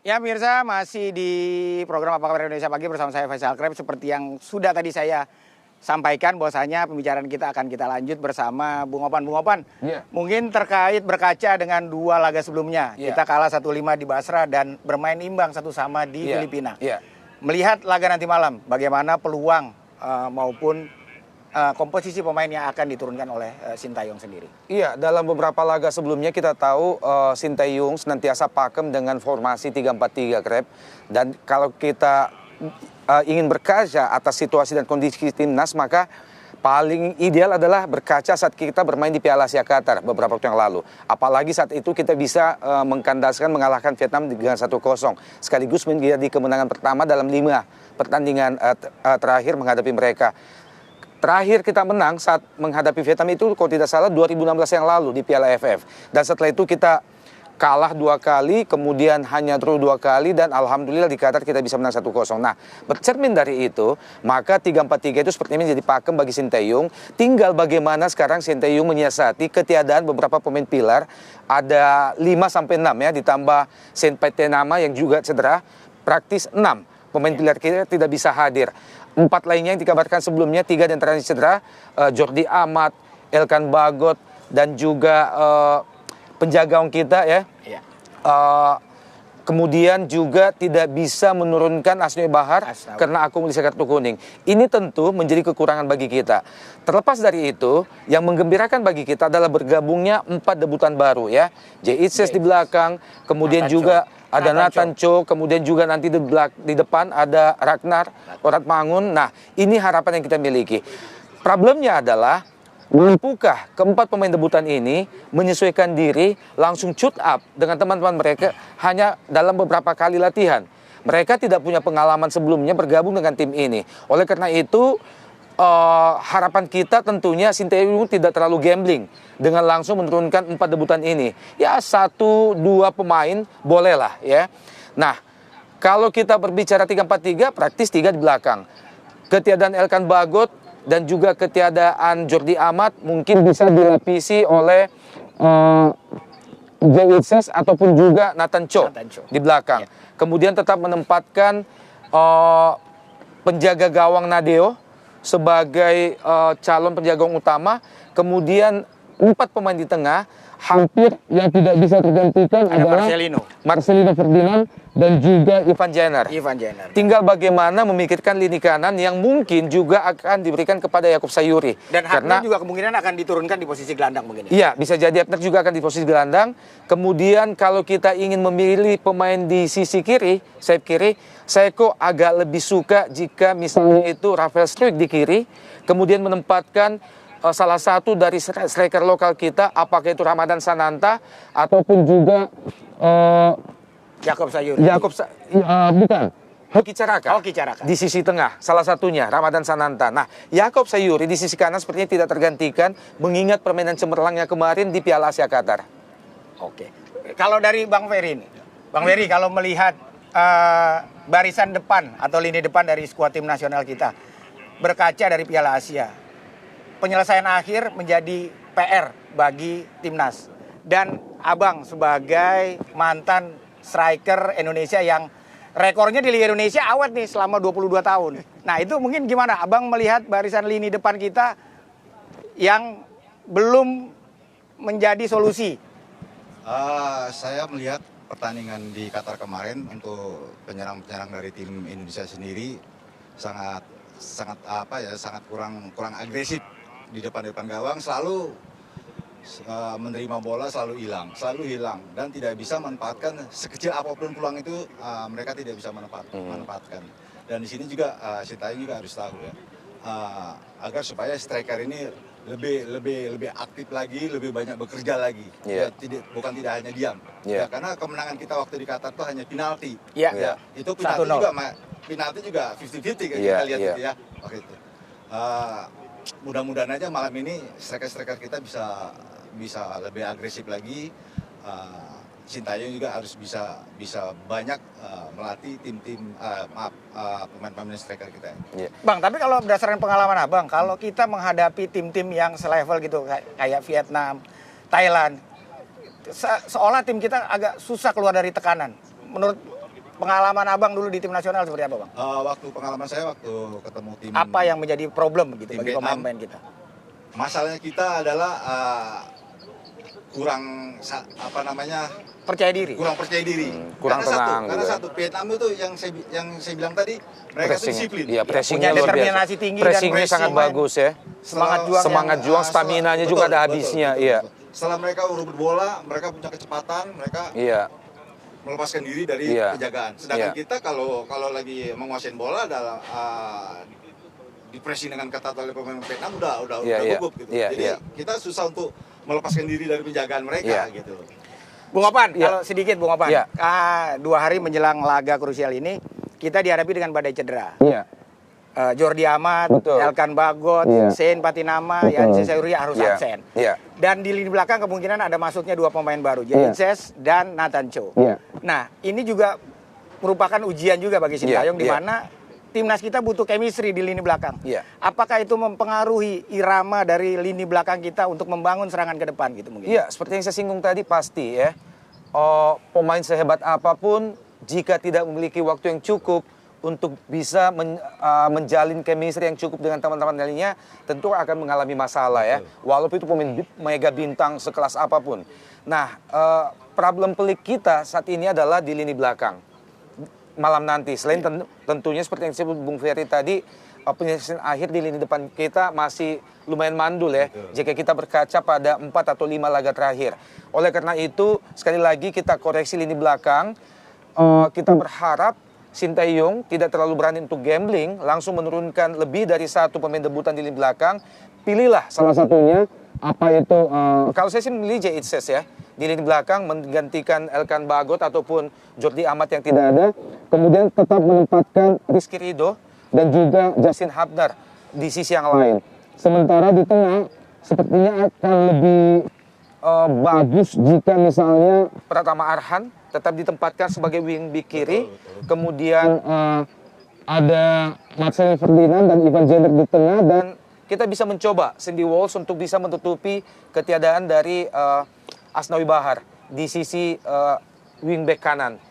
Ya Mirsa, masih di program Apa Kabar Indonesia Pagi bersama saya Faisal Kreb. Seperti yang sudah tadi saya sampaikan bahwasanya pembicaraan kita akan kita lanjut bersama Bung Opan. Bung Opan, mungkin terkait berkaca dengan dua laga sebelumnya. Kita kalah 1-5 di Basra dan bermain imbang 1-1 di Filipina. Melihat laga nanti malam, bagaimana peluang maupun komposisi pemain yang akan diturunkan oleh Sintayong sendiri? Iya, dalam beberapa laga sebelumnya kita tahu Sintayong senantiasa pakem dengan formasi 3-4-3 Kreb. Dan kalau kita ingin berkaca atas situasi dan kondisi timnas, maka paling ideal adalah berkaca saat kita bermain di Piala Asia Qatar beberapa waktu yang lalu. Apalagi saat itu kita bisa mengkandaskan mengalahkan Vietnam dengan 1-0. Sekaligus menjadi kemenangan pertama dalam 5 pertandingan terakhir menghadapi mereka. Terakhir kita menang saat menghadapi Vietnam itu kalau tidak salah 2016 yang lalu di Piala AFF. Dan setelah itu kita kalah 2 kali, kemudian hanya draw 2 kali, dan alhamdulillah di Qatar kita bisa menang 1-0. Nah, bercermin dari itu, maka 3-4-3 itu sepertinya menjadi pakem bagi Sintayong. Tinggal bagaimana sekarang Sintayong menyiasati ketiadaan beberapa pemain pilar. Ada 5-6 ya, ditambah Saint Patenama yang juga cedera, praktis 6 pemain pilar kita tidak bisa hadir. 4 lainnya yang dikabarkan sebelumnya, 3 diantaranya cedera, Jordi Amat, Elkan Bagot, dan juga penjaga gawang kita ya. Kemudian juga tidak bisa menurunkan Asnawi Bahar karena akumulasi kartu kuning. Ini tentu menjadi kekurangan bagi kita. Terlepas dari itu, yang menggembirakan bagi kita adalah bergabungnya 4 debutan baru ya. Jaitzes di belakang, kemudian juga ada Nathan Cho, kemudian juga nanti di depan ada Ragnar Oratmangun. Nah, ini harapan yang kita miliki. Problemnya adalah mampukah keempat pemain debutan ini menyesuaikan diri langsung shoot up dengan teman-teman mereka hanya dalam beberapa kali latihan. Mereka tidak punya pengalaman sebelumnya bergabung dengan tim ini. Oleh karena itu, harapan kita tentunya Sintayong tidak terlalu gambling dengan langsung menurunkan 4 debutan ini. Ya 1-2 pemain bolehlah ya. Nah, kalau kita berbicara 3-4-3 praktis 3 di belakang. Ketiadaan Elkan Bagot dan juga ketiadaan Jordi Amat mungkin bisa dilapisi oleh Jaitzes ataupun juga Nathan Cho di belakang. Kemudian tetap menempatkan penjaga gawang Nadeo sebagai calon penjaga gawang utama. Kemudian 4 pemain di tengah, hampir yang tidak bisa tergantikan adalah Marcelino Ferdinand dan juga Ivan Jenner. Tinggal bagaimana memikirkan lini kanan yang mungkin juga akan diberikan kepada Yaakob Sayuri. Dan Hapner juga kemungkinan akan diturunkan di posisi gelandang mungkin. Iya, bisa jadi Hapner juga akan di posisi gelandang. Kemudian kalau kita ingin memilih pemain di sisi kiri, sayap kiri, saya kok agak lebih suka jika misalnya itu Rafael Struijk di kiri, kemudian menempatkan salah satu dari striker lokal kita, apakah itu Ramadan Sananta ataupun juga Yaakob Sayuri. Bukan. Hoki Caraka. Caraka. Di sisi tengah, salah satunya Ramadan Sananta. Nah, Yaakob Sayuri di sisi kanan sepertinya tidak tergantikan mengingat permainan cemerlangnya kemarin di Piala Asia Qatar. Oke. Kalau dari Bang Ferry ini, Bang Ferry kalau melihat barisan depan atau lini depan dari skuad tim nasional kita berkaca dari Piala Asia, penyelesaian akhir menjadi PR bagi timnas. Dan Abang sebagai mantan striker Indonesia yang rekornya di Liga Indonesia awet nih selama 22 tahun. Nah itu mungkin gimana Abang melihat barisan lini depan kita yang belum menjadi solusi? Saya melihat pertandingan di Qatar kemarin untuk penyerang-penyerang dari tim Indonesia sendiri sangat kurang agresif di depan gawang, selalu menerima bola selalu hilang dan tidak bisa memanfaatkan sekecil apapun peluang itu, mereka tidak bisa memanfaatkan. Dan di sini juga Sintayong juga harus tahu ya, agar supaya striker ini lebih aktif lagi, lebih banyak bekerja lagi. Ya, bukan tidak hanya diam. Ya, karena kemenangan kita waktu di Qatar itu hanya penalti. Itu penalti juga 50-50 kita lihat gitu ya. Oke, itu. Mudah-mudahan aja malam ini striker-striker kita bisa lebih agresif lagi. Sintayong juga harus bisa banyak melatih pemain-pemain striker kita. Bang, tapi kalau berdasarkan pengalaman Abang, kalau kita menghadapi tim-tim yang selevel gitu kayak Vietnam, Thailand, seolah tim kita agak susah keluar dari tekanan. Menurut pengalaman abang dulu di tim nasional seperti apa bang? Waktu pengalaman saya waktu ketemu tim. Apa yang menjadi problem gitu tim bagi Vietnam. pemain-pemain kita? Masalahnya kita adalah kurang Percaya diri. kurang percaya diri. kurang Karena tenang karena gitu ya. satu Vietnam itu yang saya bilang tadi mereka itu disiplin. Iya, pressingnya Punya luar biasa. determinasi tinggi dan Pressingnya pressing sangat main. bagus ya. Semangat juang, stamina-nya juga ada habisnya, iya. Setelah mereka urut bola, mereka punya kecepatan, mereka Iya, melepaskan diri dari Iya. penjagaan. Sedangkan Iya. kita kalau lagi menguasai bola adalah di pressing dengan ketat oleh pemain Vietnam udah Iya, gugup gitu. iya, Jadi iya. kita susah untuk melepaskan diri dari penjagaan mereka gitu. Bung Opan, Iya. kalau sedikit Bung Opan, Iya. 2 hari menjelang laga krusial ini kita dihadapi dengan badai cedera. iya. Jordi Amat, Betul. Elkan Bagot, Iya. Sein Patinama, Betul. Yanse Seuri harus Iya. absen. Iya. Dan di lini belakang kemungkinan ada masuknya 2 pemain baru, Jenses dan Nathan Cho. Iya. Nah, ini juga merupakan ujian juga bagi Sintayong di Iya. mana timnas kita butuh chemistry di lini belakang. Iya. Apakah itu mempengaruhi irama dari lini belakang kita untuk membangun serangan ke depan gitu mungkin? Iya, seperti yang saya singgung tadi pasti ya. Pemain sehebat apapun jika tidak memiliki waktu yang cukup untuk bisa menjalin chemistry yang cukup dengan teman-teman lainnya, tentu akan mengalami masalah ya. Walaupun itu pemain mega bintang sekelas apapun. Nah, problem pelik kita saat ini adalah di lini belakang. Malam nanti, selain tentunya seperti yang disebut Bung Ferry tadi, penyelesaian akhir di lini depan kita masih lumayan mandul ya. Jika kita berkaca pada 4 atau 5 laga terakhir. Oleh karena itu, sekali lagi kita koreksi lini belakang. Kita berharap Sintayong tidak terlalu berani untuk gambling, langsung menurunkan lebih dari 1 pemain debutan di lini belakang. Pilihlah salah satunya, apa itu, kalau saya sih memilih Jenses ya. Di lini belakang menggantikan Elkan Bagot ataupun Jordi Amat yang tidak ada. Kemudian tetap menempatkan Rizky Ridho dan juga Justin Hubner di sisi yang lain. Sementara di tengah sepertinya akan lebih bagus jika misalnya Pratama Arhan tetap ditempatkan sebagai wing back kiri. Kemudian ada Marcelo Ferdinand dan Ivan Jenner di tengah, dan kita bisa mencoba Cindy Walsh untuk bisa menutupi ketiadaan dari Asnawi Bahar di sisi wingback kanan.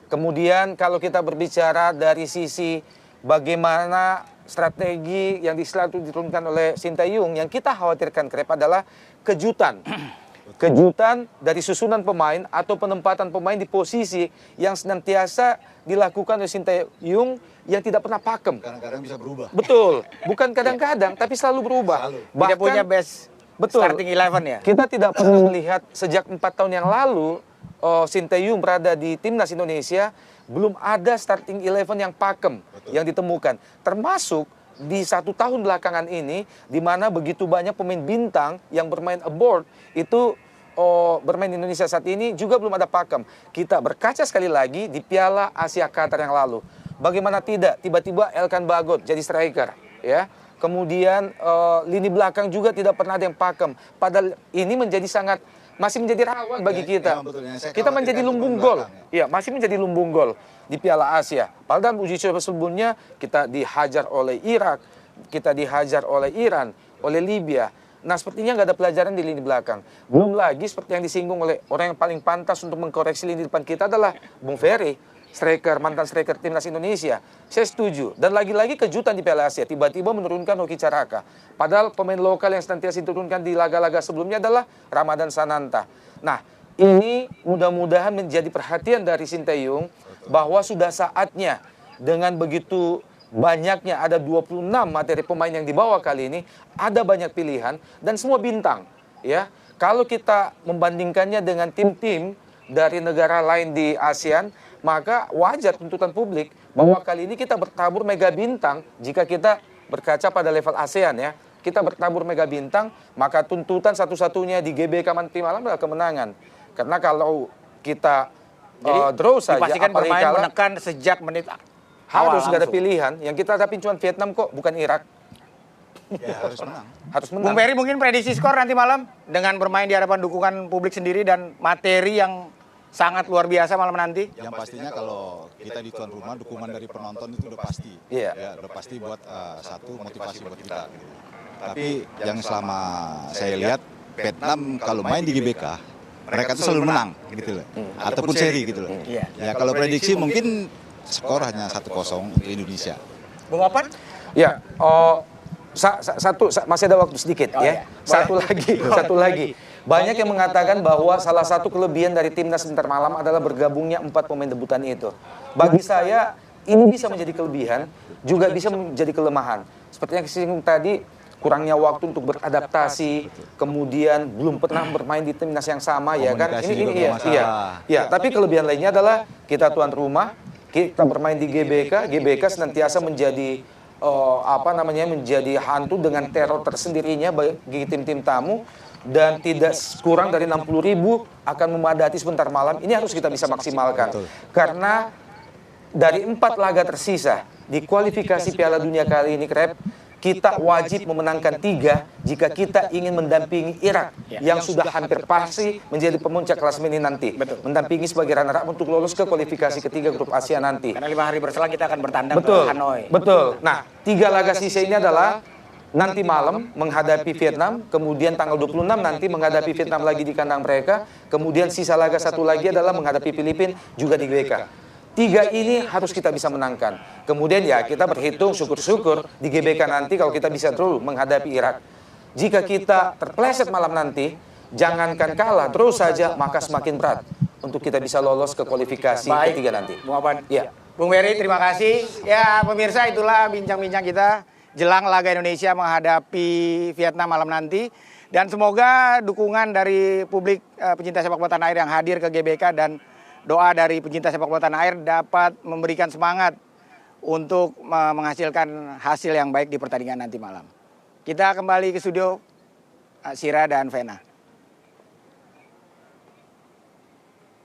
Kemudian kalau kita berbicara dari sisi bagaimana strategi yang selalu diturunkan oleh Sintayong, yang kita khawatirkan Krep adalah kejutan. Kejutan dari susunan pemain atau penempatan pemain di posisi yang senantiasa dilakukan oleh Sintayong yang tidak pernah pakem. Kadang-kadang bisa berubah. Betul, bukan kadang-kadang, tapi selalu berubah. Tidak punya best betul. starting 11 ya? Kita tidak pernah melihat sejak 4 tahun yang lalu Sintayong berada di timnas Indonesia, belum ada starting 11 yang pakem yang ditemukan. Termasuk di 1 tahun belakangan ini, di mana begitu banyak pemain bintang yang bermain abroad, itu bermain di Indonesia saat ini juga belum ada pakem. Kita berkaca sekali lagi di Piala Asia Qatar yang lalu. Bagaimana tidak, tiba-tiba Elkan Bagot jadi striker, ya. Kemudian lini belakang juga tidak pernah ada yang pakem. Padahal ini masih menjadi rawan bagi kita. Kita menjadi lumbung gol. Iya, masih menjadi lumbung gol di Piala Asia. Padahal dalam uji coba sebelumnya kita dihajar oleh Irak, kita dihajar oleh Iran, oleh Libya. Nah, sepertinya nggak ada pelajaran di lini belakang. Belum lagi seperti yang disinggung oleh orang yang paling pantas untuk mengkoreksi lini depan kita adalah Bung Ferry, mantan striker timnas Indonesia. Saya setuju. Dan lagi-lagi kejutan di Piala Asia, tiba-tiba menurunkan Hoki Caraka. Padahal pemain lokal yang senantiasa diturunkan di laga-laga sebelumnya adalah Ramadan Sananta. Nah, ini mudah-mudahan menjadi perhatian dari Sintayong bahwa sudah saatnya dengan begitu banyaknya, ada 26 materi pemain yang dibawa kali ini, ada banyak pilihan dan semua bintang, ya. Kalau kita membandingkannya dengan tim-tim dari negara lain di ASEAN, maka wajar tuntutan publik bahwa kali ini kita bertabur mega bintang. Jika kita berkaca pada level ASEAN ya, kita bertabur mega bintang, maka tuntutan satu-satunya di GBK nanti malam adalah kemenangan. Karena kalau kita draw saja, dipastikan apalagi bermain kalah, menekan sejak menit harus awal nggak ada langsung. pilihan. Yang kita hadapin cuma Vietnam kok, bukan Irak. Ya, harus menang. Harus Bung menang. Ferry mungkin prediksi skor nanti malam dengan bermain di hadapan dukungan publik sendiri dan materi yang sangat luar biasa malam nanti. Yang pastinya kalau kita di tuan rumah, dukungan dari penonton itu udah pasti. Iya. Ya, udah pasti buat satu motivasi buat kita. Gitu. Tapi yang selama saya lihat Vietnam kalau main di GBK, mereka tuh selalu menang gitu loh. Ataupun seri gitu loh. Iya. Ya kalau prediksi mungkin skor hanya 1-0 untuk Indonesia. Bung Opan? Ya, masih ada waktu sedikit Oh, ya. iya. Satu lagi. Banyak yang mengatakan bahwa salah satu kelebihan dari timnas Inter Malam adalah bergabungnya 4 pemain debutan itu. Bagi saya ini bisa menjadi kelebihan, juga bisa menjadi kelemahan. Seperti yang disinggung tadi, kurangnya waktu untuk beradaptasi, kemudian belum pernah bermain di timnas yang sama, ya kan? Komunikasi juga bermasalah. Iya. Tapi kelebihan lainnya adalah kita tuan rumah, kita bermain di GBK senantiasa menjadi menjadi hantu dengan teror tersendirinya bagi tim-tim tamu, dan tidak kurang dari 60.000 akan memadati sebentar malam. Ini harus kita bisa maksimalkan. Betul. Karena dari 4 laga tersisa di kualifikasi Piala Dunia kali ini, Krep, kita wajib memenangkan 3 jika kita ingin mendampingi Irak yang sudah hampir pasti menjadi pemuncak klasemen ini nanti. Betul. Mendampingi sebagai runner-up untuk lolos ke kualifikasi ketiga grup Asia nanti. Karena 5 hari berselang kita akan bertandang Betul, ke Hanoi. betul. Nah, 3 laga sisa ini adalah nanti malam menghadapi Vietnam, kemudian tanggal 26 nanti menghadapi Vietnam lagi di kandang mereka, kemudian sisa laga satu lagi adalah menghadapi Filipina juga di GBK. 3 ini harus kita bisa menangkan. Kemudian ya kita berhitung syukur-syukur di GBK nanti kalau kita bisa terus menghadapi Irak. Jika kita terpleset malam nanti, jangankan kalah, terus saja maka semakin berat untuk kita bisa lolos ke kualifikasi ketiga nanti. Bung Opan. Ya. Bung Ferry, terima kasih. Ya, pemirsa, itulah bincang-bincang kita jelang laga Indonesia menghadapi Vietnam malam nanti. Dan semoga dukungan dari publik pecinta sepak bola tanah air yang hadir ke GBK dan doa dari pecinta sepak bola tanah air dapat memberikan semangat untuk menghasilkan hasil yang baik di pertandingan nanti malam. Kita kembali ke studio, Sira dan Vena.